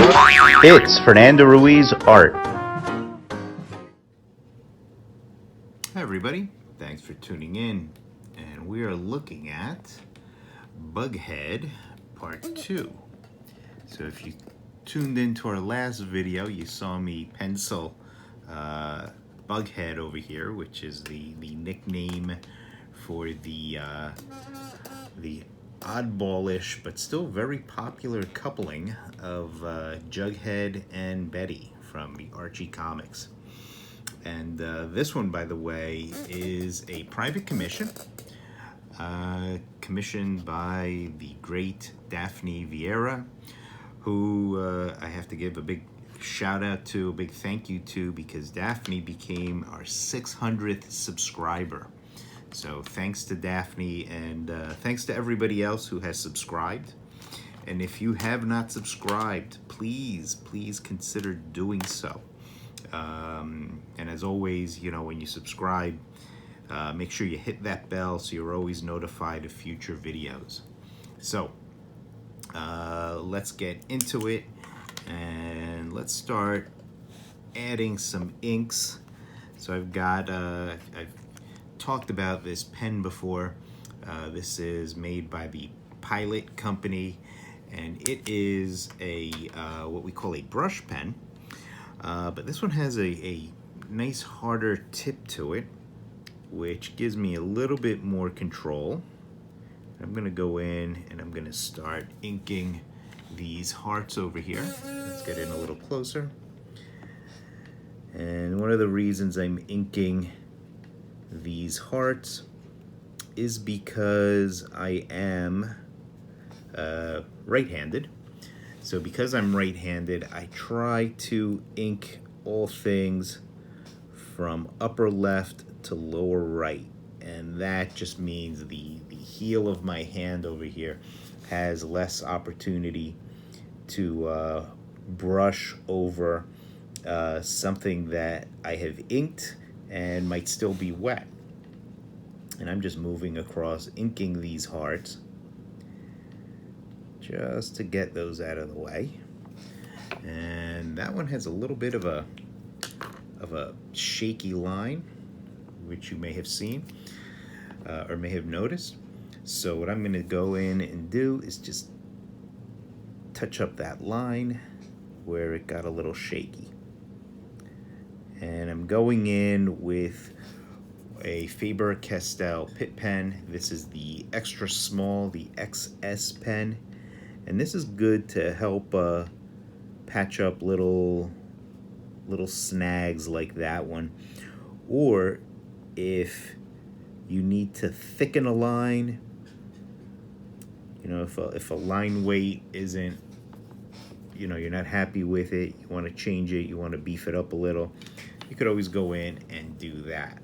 It's Fernando Ruiz Art. Hi everybody, thanks for tuning in. And we are looking at Bughead Part 2. So if you tuned into our last video, you saw me pencil Bughead over here, which is the nickname for the oddballish but still very popular coupling of Jughead and Betty from the Archie Comics. And this one, by the way, is a private commission commissioned by the great Daphne Vieira, who I have to give a big shout out to, a big thank you to, because Daphne became our 600th subscriber. So thanks to Daphne, and thanks to everybody else who has subscribed. And if you have not subscribed, please consider doing so. And as always, you know, when you subscribe, make sure you hit that bell so you're always notified of future videos. So let's get into it, and let's start adding some inks. So I've got I've talked about this pen before. This is made by the Pilot Company, and it is a what we call a brush pen, but this one has a nice harder tip to it, which gives me a little bit more control. I'm gonna go in and I'm gonna start inking these hearts over here. Let's get in a little closer. And one of the reasons I'm inking these hearts is because I am right-handed. So because I'm right-handed, I try to ink all things from upper left to lower right, and that just means the heel of my hand over here has less opportunity to brush over something that I have inked and might still be wet. And I'm just moving across, inking these hearts just to get those out of the way. And that one has a little bit of a shaky line, which you may have seen or may have noticed. So what I'm going to go in and do is just touch up that line where it got a little shaky. And I'm going in with a Faber-Castell Pitt pen. This is the extra small, the XS pen, and this is good to help patch up little snags like that one. Or if you need to thicken a line, you know, if a line weight isn't, you know, you're not happy with it, you want to change it, you want to beef it up a little, you could always go in and do that.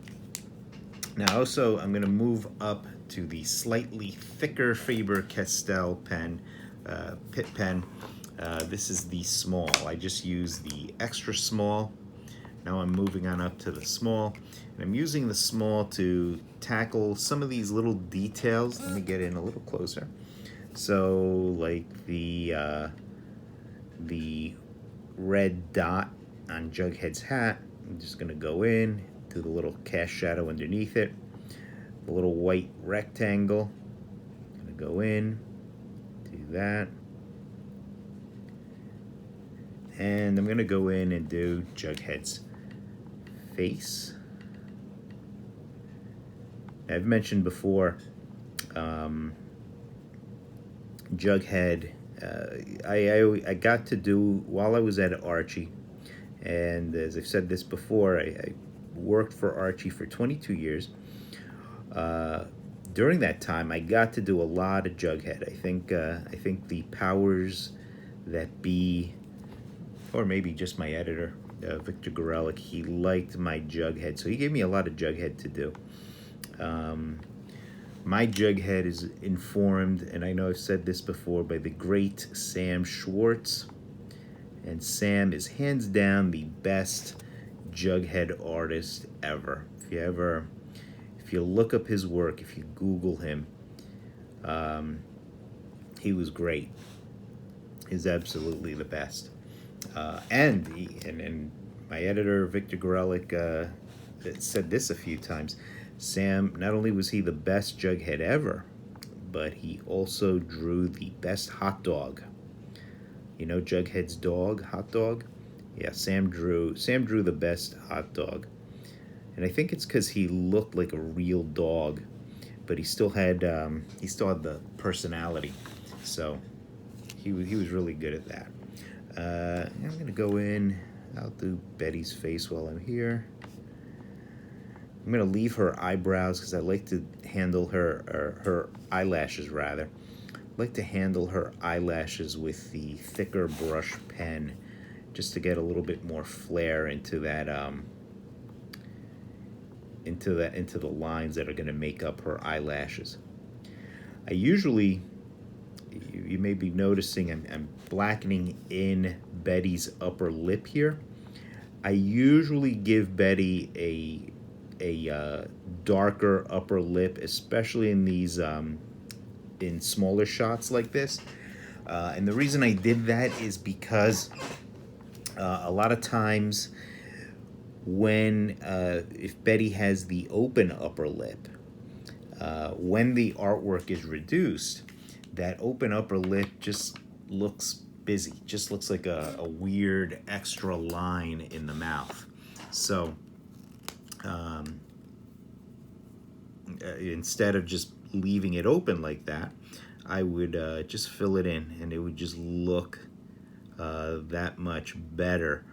Now also, I'm going to move up to the slightly thicker Faber-Castell pen, Pitt pen. This is the small. I just use the extra small. Now I'm moving on up to the small, and I'm using the small to tackle some of these little details. Let me get in a little closer. So like the red dot on Jughead's hat, I'm just going to go in, do the little cast shadow underneath it, the little white rectangle, I'm going to go in, do that, and I'm going to go in and do Jughead's face. I've mentioned before, Jughead, I got to do while I was at Archie, and as I've said this before, I worked for Archie for 22 years. During that time, I got to do a lot of Jughead. I think the powers that be, or maybe just my editor, Victor Gorelick, he liked my Jughead, so he gave me a lot of Jughead to do. My Jughead is informed, and I know I've said this before, by the great Sam Schwartz. And Sam is hands down the best Jughead artist ever. If you look up his work, if you Google him, he was great. He's absolutely the best. And my editor Victor Gorelick said this a few times. Sam, not only was he the best Jughead ever, but he also drew the best hot dog. You know Jughead's dog, hot dog. Yeah, Sam drew the best hot dog, and I think it's because he looked like a real dog, but he still had the personality. So he was really good at that. I'm gonna go in. I'll do Betty's face while I'm here. I'm gonna leave her eyebrows because I like to handle her eyelashes rather. I like to handle her eyelashes with the thicker brush pen, just to get a little bit more flair into that into the lines that are gonna make up her eyelashes. I usually, you may be noticing, I'm blackening in Betty's upper lip here. I usually give Betty a darker upper lip, especially in these in smaller shots like this. And the reason I did that is because a lot of times when if Betty has the open upper lip, when the artwork is reduced, that open upper lip just looks busy, just looks like a weird extra line in the mouth. So instead of just leaving it open like that, I would just fill it in, and it would just look that much better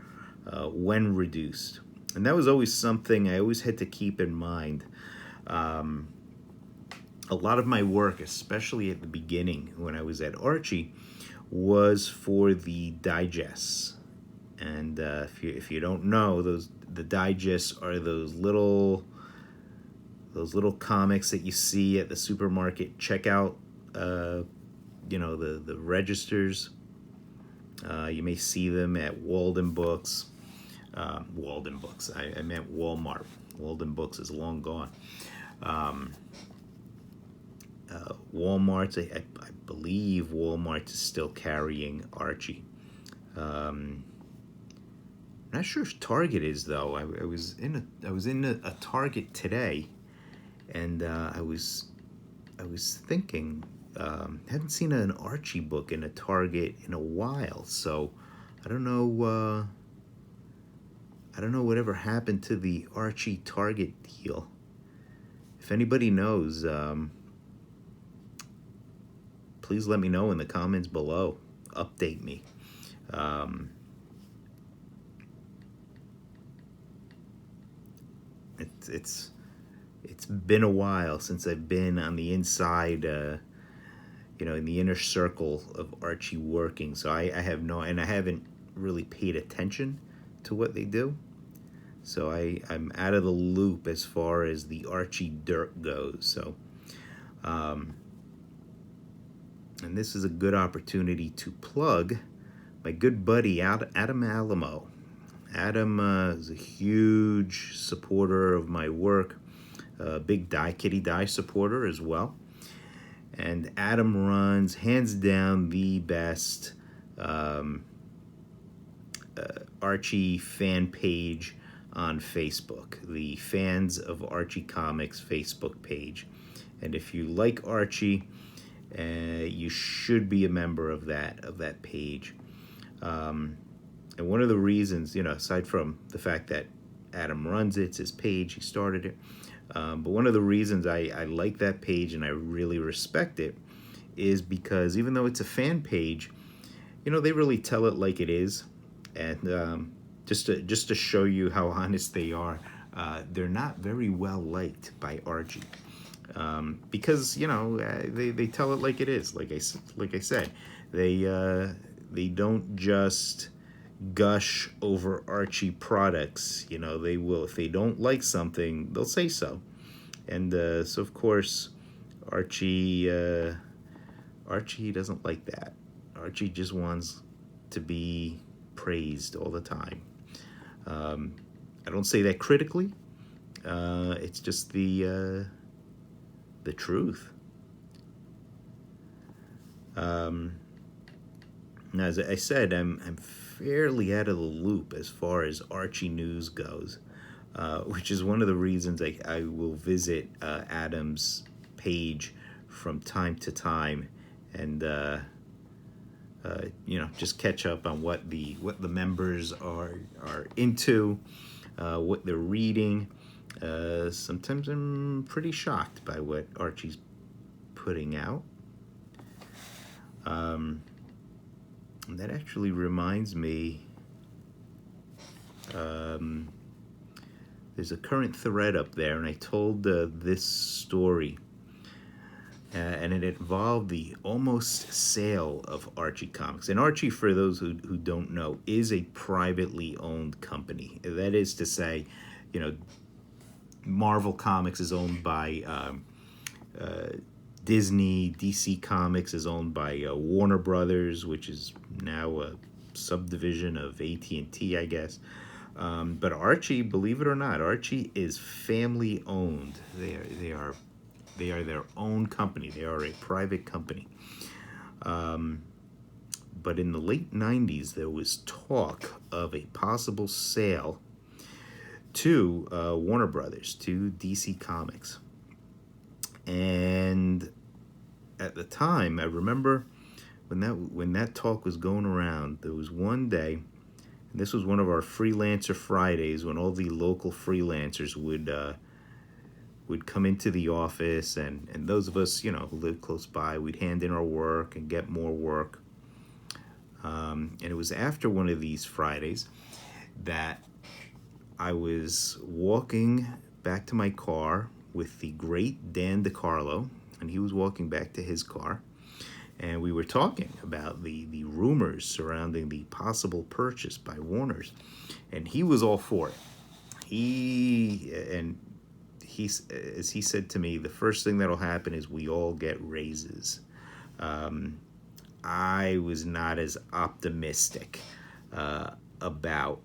when reduced. And that was always something I always had to keep in mind. A lot of my work, especially at the beginning when I was at Archie, was for the digests. And if you don't know, the digests are those little comics that you see at the supermarket checkout. The registers. You may see them at Walden Books. Walden Books. I meant Walmart. Walden Books is long gone. Walmart, I believe Walmart is still carrying Archie. I'm not sure if Target is though. I was in a Target today, and I was thinking, haven't seen an Archie book in a Target in a while, so I don't know. I don't know whatever happened to the Archie Target deal. If anybody knows, please let me know in the comments below. Update me. It's been a while since I've been on the inside, in the inner circle of Archie working. So I have and I haven't really paid attention to what they do. So I'm out of the loop as far as the Archie dirt goes. So, and this is a good opportunity to plug my good buddy Adam Alamo. Adam is a huge supporter of my work, big Kitty Die supporter as well. And Adam runs, hands down, the best Archie fan page on Facebook, the Fans of Archie Comics Facebook page. And if you like Archie, you should be a member of that page. And one of the reasons, aside from the fact that Adam runs it, it's his page, he started it, but one of the reasons I like that page and I really respect it is because even though it's a fan page, they really tell it like it is. And just to show you how honest they are, they're not very well liked by Archie. Because they tell it like it is. Like I said, they don't just gush over Archie products. They will, if they don't like something, they'll say so. And so of course, Archie doesn't like that. Archie just wants to be praised all the time. I don't say that critically. It's just the truth. Now, as I said, I'm fairly out of the loop as far as Archie news goes, which is one of the reasons I will visit Adam's page from time to time, and just catch up on what the members are into, what they're reading. Sometimes I'm pretty shocked by what Archie's putting out. And that actually reminds me, there's a current thread up there, and I told this story, and it involved the almost sale of Archie Comics. And Archie, for those who don't know, is a privately owned company. That is to say, Marvel Comics is owned by Disney. DC Comics is owned by Warner Brothers, which is now a subdivision of AT&T, I guess. But Archie, believe it or not, Archie is family owned. They are their own company. They are a private company. But in the late 90s, there was talk of a possible sale to Warner Brothers, to DC Comics. And at the time, I remember when that talk was going around, there was one day, and this was one of our Freelancer Fridays, when all the local freelancers would come into the office, and those of us, who live close by, we'd hand in our work and get more work. And it was after one of these Fridays that I was walking back to my car with the great Dan DiCarlo, and he was walking back to his car, and we were talking about the rumors surrounding the possible purchase by Warner's, and he was all for it. As he said to me, the first thing that'll happen is we all get raises. I was not as optimistic about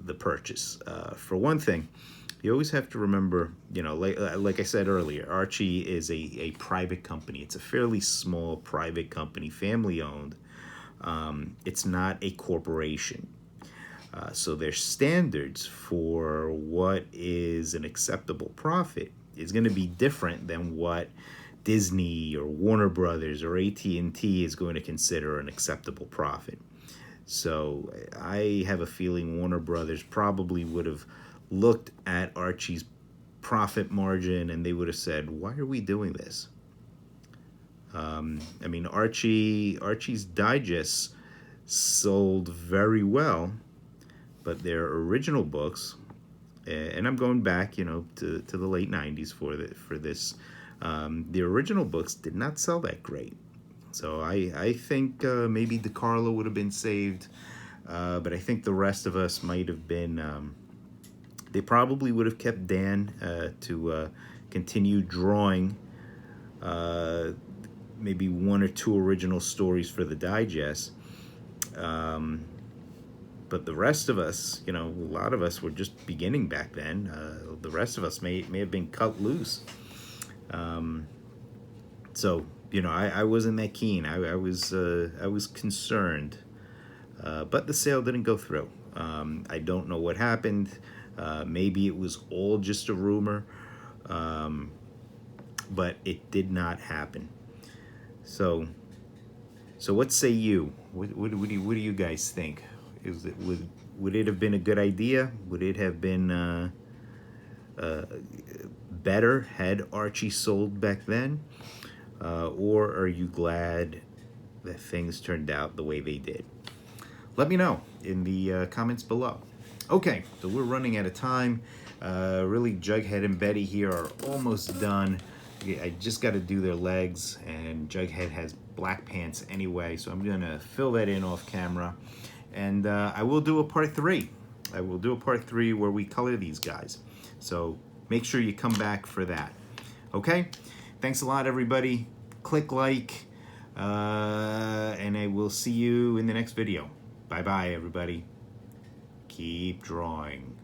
the purchase. For one thing, you always have to remember, like I said earlier, Archie is a private company. It's a fairly small private company, family owned. It's not a corporation. So their standards for what is an acceptable profit is going to be different than what Disney or Warner Brothers or AT&T is going to consider an acceptable profit. So I have a feeling Warner Brothers probably would have looked at Archie's profit margin and they would have said, why are we doing this? Archie's digests sold very well, but their original books, and I'm going back, to the late 90s for this, the original books did not sell that great. So I think maybe DiCarlo would have been saved, but I think the rest of us might have been, they probably would have kept Dan to continue drawing maybe one or two original stories for the digest. But the rest of us, a lot of us were just beginning back then. The rest of us may have been cut loose. So I wasn't that keen. I was concerned, but the sale didn't go through. I don't know what happened. Maybe it was all just a rumor, but it did not happen. So what say you? What do you guys think? Would it have been a good idea? Would it have been better had Archie sold back then? Or are you glad that things turned out the way they did? Let me know in the comments below. Okay, so we're running out of time. Really, Jughead and Betty here are almost done. I just got to do their legs, and Jughead has black pants anyway, so I'm going to fill that in off camera. And I will do a part 3. I will do a part 3 where we color these guys. So make sure you come back for that. Okay? Thanks a lot, everybody. Click like, and I will see you in the next video. Bye-bye, everybody. Keep drawing.